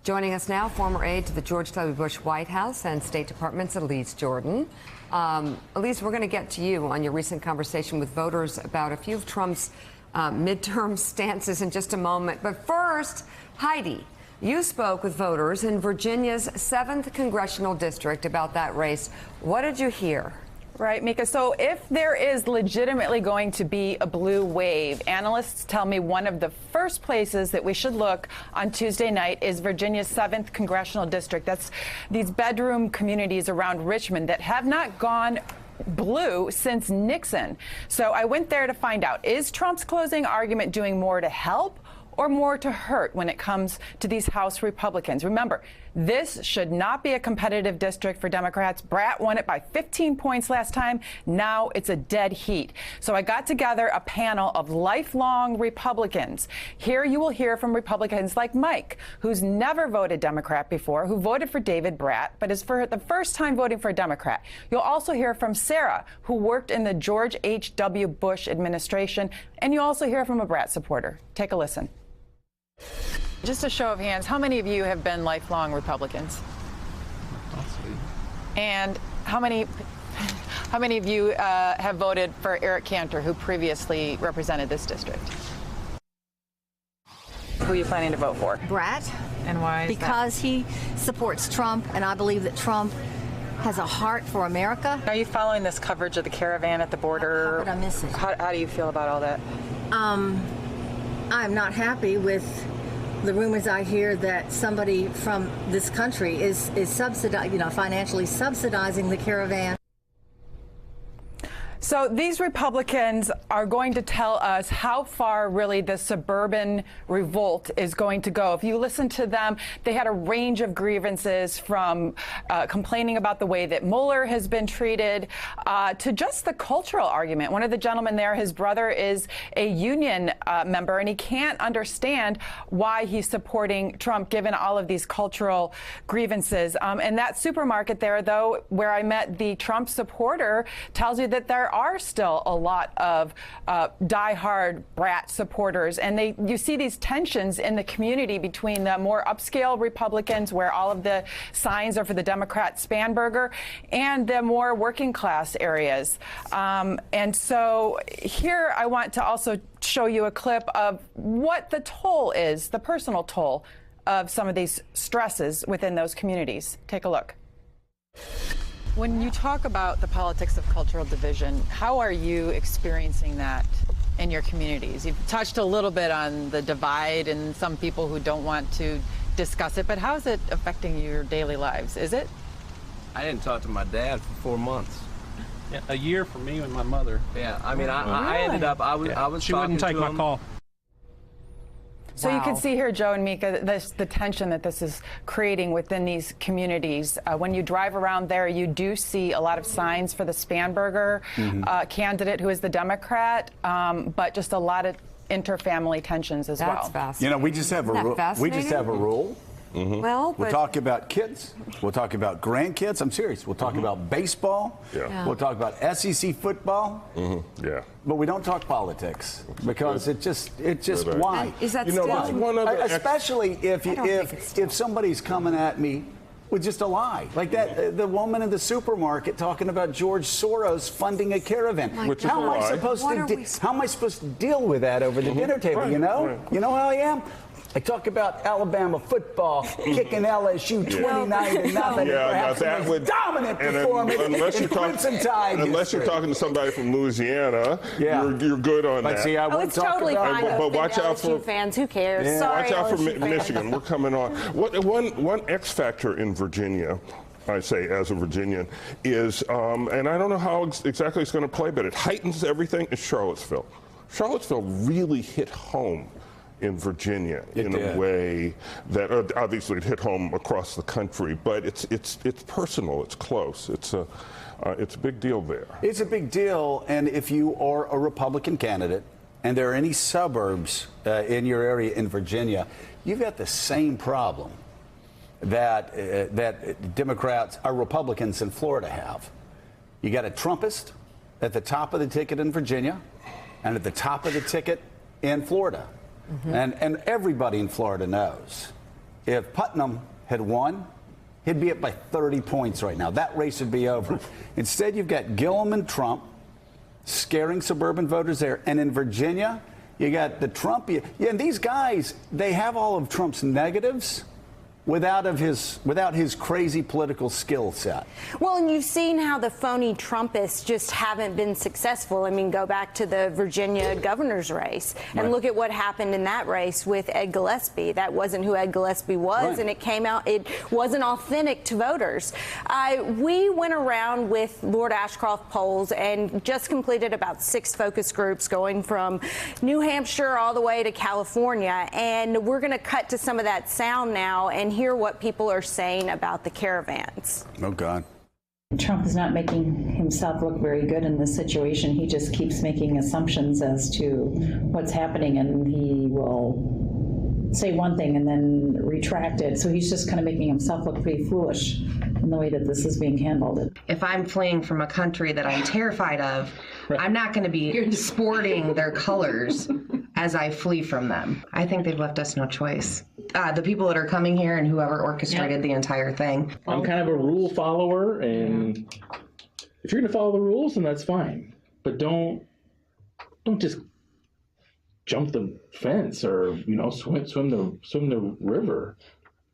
Joining us now, former aide to the George W. Bush White House and State Department's Elise Jordan. Elise, we're going to get to you on your recent conversation with voters about a few of Trump's midterm stances in just a moment. But first, Heidi, you spoke with voters in Virginia's 7th Congressional District about that race. What did you hear? Right, Mika. So if there is legitimately going to be a blue wave, analysts tell me one of the first places that we should look on Tuesday night is Virginia's 7th Congressional District. That's these bedroom communities around Richmond that have not gone blue since Nixon. So I went there to find out, is Trump's closing argument doing more to help or more to hurt when it comes to these House Republicans? Remember, this should not be a competitive district for Democrats. Bratt won it by 15 points last time. Now it's a dead heat. So I got together a panel of lifelong Republicans. Here you will hear from Republicans like Mike, who's never voted Democrat before, who voted for David Bratt, but is for the first time voting for a Democrat. You'll also hear from Sarah, who worked in the George H.W. Bush administration. And you also hear from a Bratt supporter. Take a listen. Just a show of hands, how many of you have been lifelong Republicans? And how many of you have voted for Eric Cantor, who previously represented this district? Who are you planning to vote for? Bratt. And why is because he supports Trump, and I believe that Trump has a heart for America. Are you following this coverage of the caravan at the border? How could I miss it? How do you feel about all that? I'm not happy with the rumors I hear that somebody from this country is financially subsidizing the caravan. So these Republicans are going to tell us how far really the suburban revolt is going to go. If you listen to them, they had a range of grievances from complaining about the way that Mueller has been treated to just the cultural argument. One of the gentlemen there, his brother is a union member, and he can't understand why he's supporting Trump given all of these cultural grievances. And that supermarket there, though, where I met the Trump supporter, tells you that there are still a lot of diehard Bratt supporters, and you see these tensions in the community between the more upscale Republicans, where all of the signs are for the Democrat Spanberger, and the more working class areas. And so here I want to also show you a clip of what the toll is, the personal toll of some of these stresses within those communities. Take a look. When you talk about the politics of cultural division, how are you experiencing that in your communities? You've touched a little bit on the divide and some people who don't want to discuss it, but how is it affecting your daily lives? Is it? I didn't talk to my dad for 4 months. Yeah, a year for me and my mother. Yeah, I mean, I ended up, I was She wouldn't take my call. So you can see here, Joe and Mika, the tension that this is creating within these communities. When you drive around there, you do see a lot of signs for the Spanberger candidate, who is the Democrat, but just a lot of interfamily tensions as well. That's fascinating. You know, we just have a rule. We just have a rule. Well, we'll talk about kids. We'll talk about grandkids. I'm serious. We'll talk about baseball. Yeah. We'll talk about SEC football. Yeah. But we don't talk politics because it just why? Is that You know, still? that's one other Especially if somebody's coming at me with just a lie, like that the woman in the supermarket talking about George Soros funding a caravan. Which is how am a I lie. supposed to deal with that over the dinner table? Right, you know, right. you know how I am. I talk about Alabama football kicking LSU 29-0. Yeah, that would dominant performance in Crimson Tide. Unless you're talking to somebody from Louisiana, you're good on that. See, I it's totally fine. But watch out for fans. Who cares? Yeah. Sorry, watch out for LSU fans. Michigan. We're coming on. One X factor in Virginia, I say as a Virginian, is, and I don't know how exactly it's going to play, but it heightens everything, is Charlottesville. Charlottesville really hit home in Virginia in a way that obviously it hit home across the country, but it's personal, it's close, it's a big deal there. It's a big deal, and if you are a Republican candidate and there are any suburbs in your area in Virginia, you've got the same problem that Democrats or Republicans in Florida have. You got a Trumpist at the top of the ticket in Virginia and at the top of the ticket in Florida. And everybody in Florida knows if Putnam had won, he'd be up by 30 points right now. That race would be over. Instead, you've got Gillum and Trump scaring suburban voters there. And in Virginia, you got the Trump. Yeah, and these guys, they have all of Trump's negatives without his crazy political skill set. Well, and you've seen how the phony Trumpists just haven't been successful. I mean, go back to the Virginia governor's race and look at what happened in that race with Ed Gillespie. That wasn't who Ed Gillespie was, and it came out, it wasn't authentic to voters. We went around with Lord Ashcroft polls and just completed about 6 focus groups going from New Hampshire all the way to California. And we're going to cut to some of that sound now and hear what people are saying about the caravans. Oh, God. Trump is not making himself look very good in this situation. He just keeps making assumptions as to what's happening, and he will say one thing and then retract it. So he's just kind of making himself look pretty foolish in the way that this is being handled. If I'm fleeing from a country that I'm terrified of, I'm not going to be sporting their colors as I flee from them. I think they've left us no choice. The people that are coming here and whoever orchestrated the entire thing. I'm kind of a rule follower, and if you're going to follow the rules, then that's fine. But don't just jump the fence or swim the river.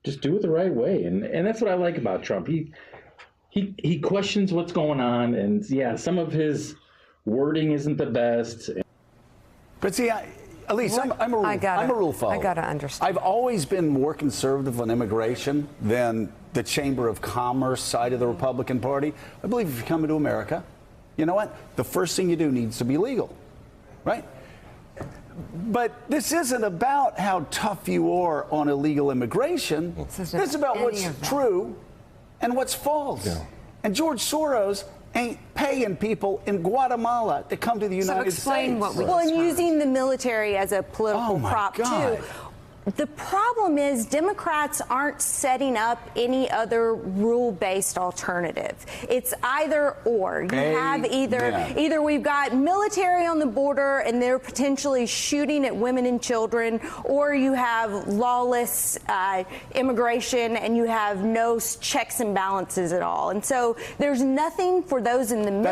Just do it the right way, and that's what I like about Trump. He questions what's going on, and some of his wording isn't the best. But see, Elise, I'm a rule follower. I gotta understand. I've always been more conservative on immigration than the Chamber of Commerce side of the Republican Party. I believe if you're coming to America, you know what? The first thing you do needs to be legal, right? But this isn't about how tough you are on illegal immigration. It's about what's true and what's false. Yeah. And George Soros ain't paying people in Guatemala to come to the United States. Well, and using the military as a political prop, too. The problem is Democrats aren't setting up any other rule-based alternative. It's either or. You have either we've got military on the border and they're potentially shooting at women and children, or you have lawless immigration and you have no checks and balances at all. And so there's nothing for those in the middle.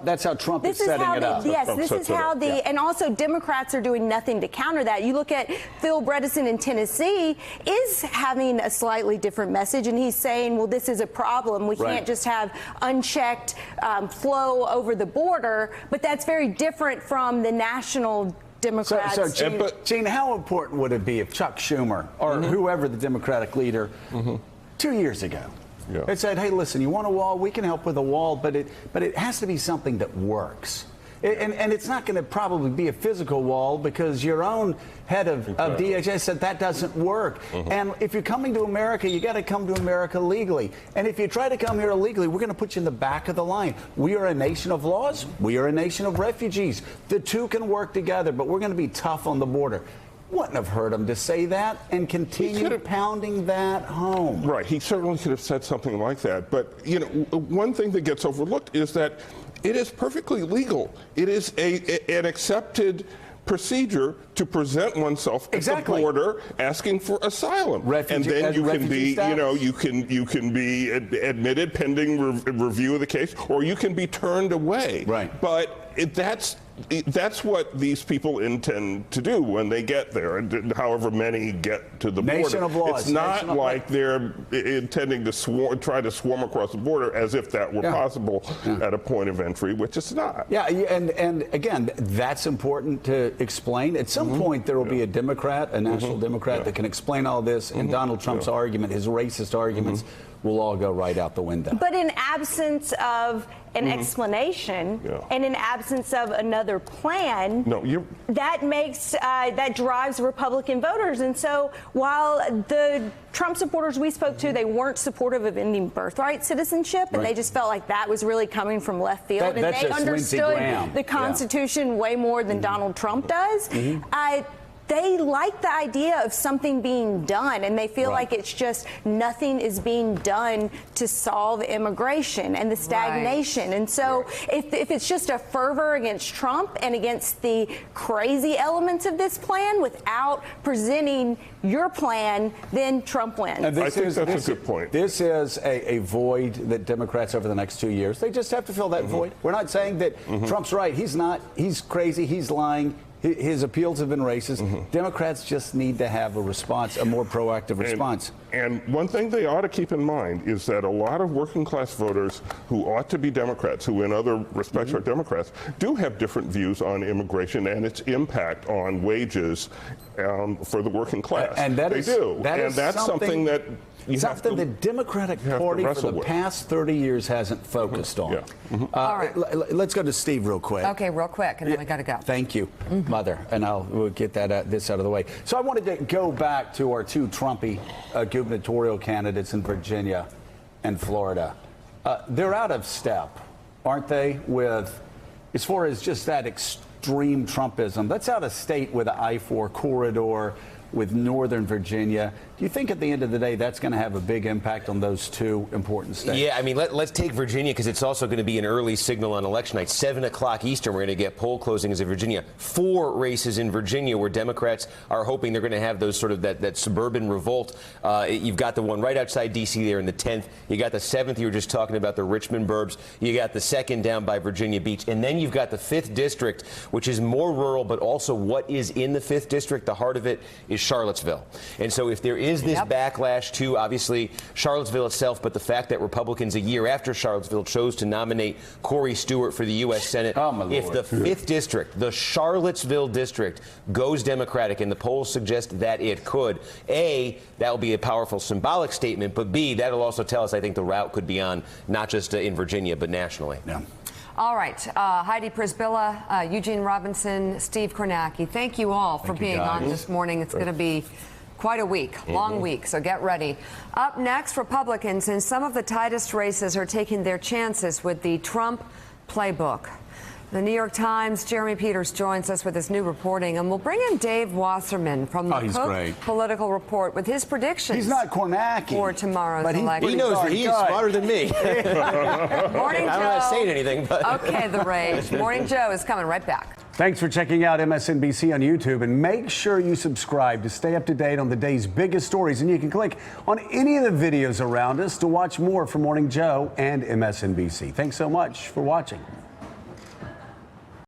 That's how Trump is setting it up. Yes, this is how and also Democrats are doing nothing to counter that. You look at Phil Bredesen in Tennessee is having a slightly different message, and he's saying, well, this is a problem. We can't just have unchecked flow over the border, but that's very different from the national Democrats. So Gene, how important would it be if Chuck Schumer or whoever the Democratic leader 2 years ago had said, hey, listen, you want a wall? We can help with a wall, but it has to be something that works. And it's not going to probably be a physical wall because your own head of DHS said that doesn't work. And if you're coming to America, you got to come to America legally. And if you try to come here illegally, we're going to put you in the back of the line. We are a nation of laws. We are a nation of refugees. The two can work together, but we're going to be tough on the border. Wouldn't have hurt him to say that and continue pounding that home. Right. He certainly could have said something like that. But, one thing that gets overlooked is that it is perfectly legal. It is an accepted procedure to present oneself at the border asking for asylum. And then you can be, you can be admitted pending review of the case, or you can be turned away. Right. But that's what these people intend to do when they get there, and however many get to the border. Nation of laws. It's not like they're intending to try to swarm across the border as if that were possible at a point of entry, which it's not. Yeah, and again, that's important to explain. At some point, there will be a Democrat, a national Democrat, that can explain all this, and Donald Trump's argument, his racist arguments, will all go right out the window. But in absence of an explanation and in absence of another plan, that drives Republican voters. And so while the Trump supporters we spoke to, they weren't supportive of ending birthright citizenship, and they just felt like that was really coming from left field, and they understood the Constitution way more than Donald Trump does. they like the idea of something being done, and they feel like it's just nothing is being done to solve immigration and the stagnation. And so if it's just a fervor against Trump and against the crazy elements of this plan without presenting your plan, then Trump wins. I think that's a good point. This is a void that Democrats over the next 2 years, they just have to fill that void. We're not saying that Trump's right. He's not. He's crazy. He's lying. His appeals have been racist. Democrats just need to have a response, a more proactive response. And one thing they ought to keep in mind is that a lot of working class voters who ought to be Democrats, who in other respects are Democrats, do have different views on immigration and its impact on wages for the working class. And that they do. That's something that something the Democratic Party for the past 30 years hasn't focused on. All right. Let's go to Steve real quick. Okay, real quick, and then we got to go. Thank you, Mother, and we'll get this out of the way. So I wanted to go back to our two Trumpy gubernatorial candidates in Virginia and Florida. They're out of step, aren't they, with as far as just that extreme Trumpism? That's out of state with the I-4 corridor, with Northern Virginia. Do you think at the end of the day that's going to have a big impact on those two important states? Yeah, I mean, let's take Virginia because it's also going to be an early signal on election night. 7 o'clock Eastern, we're going to get poll closings in Virginia. 4 races in Virginia where Democrats are hoping they're going to have those sort of that suburban revolt. You've got the one right outside D.C. there in the 10th. You got the 7th, you were just talking about the Richmond burbs. You got the 2nd down by Virginia Beach. And then you've got the 5th district, which is more rural, but also what is in the 5th district, the heart of it, is Charlottesville. And so if there is this backlash to, obviously, Charlottesville itself, but the fact that Republicans a year after Charlottesville chose to nominate Corey Stewart for the U.S. Senate, if the 5th district, the Charlottesville district, goes Democratic, and the polls suggest that it could, A, that will be a powerful symbolic statement, but B, that'll also tell us, I think, the route could be on not just in Virginia, but nationally. Yeah. All right, Heidi Przybyla, Eugene Robinson, Steve Kornacki, thank you all for being on this morning. It's going to be quite a week, long week, so get ready. Up next, Republicans in some of the tightest races are taking their chances with the Trump playbook. The New York Times' Jeremy Peters joins us with his new reporting, and we'll bring in Dave Wasserman from the Cook Political Report with his predictions. He's not Kornacki for tomorrow's election. He knows he's smarter than me. Morning, Joe. I'm not saying anything, but okay, the rage. Morning Joe is coming right back. Thanks for checking out MSNBC on YouTube, and make sure you subscribe to stay up to date on the day's biggest stories. And you can click on any of the videos around us to watch more from Morning Joe and MSNBC. Thanks so much for watching.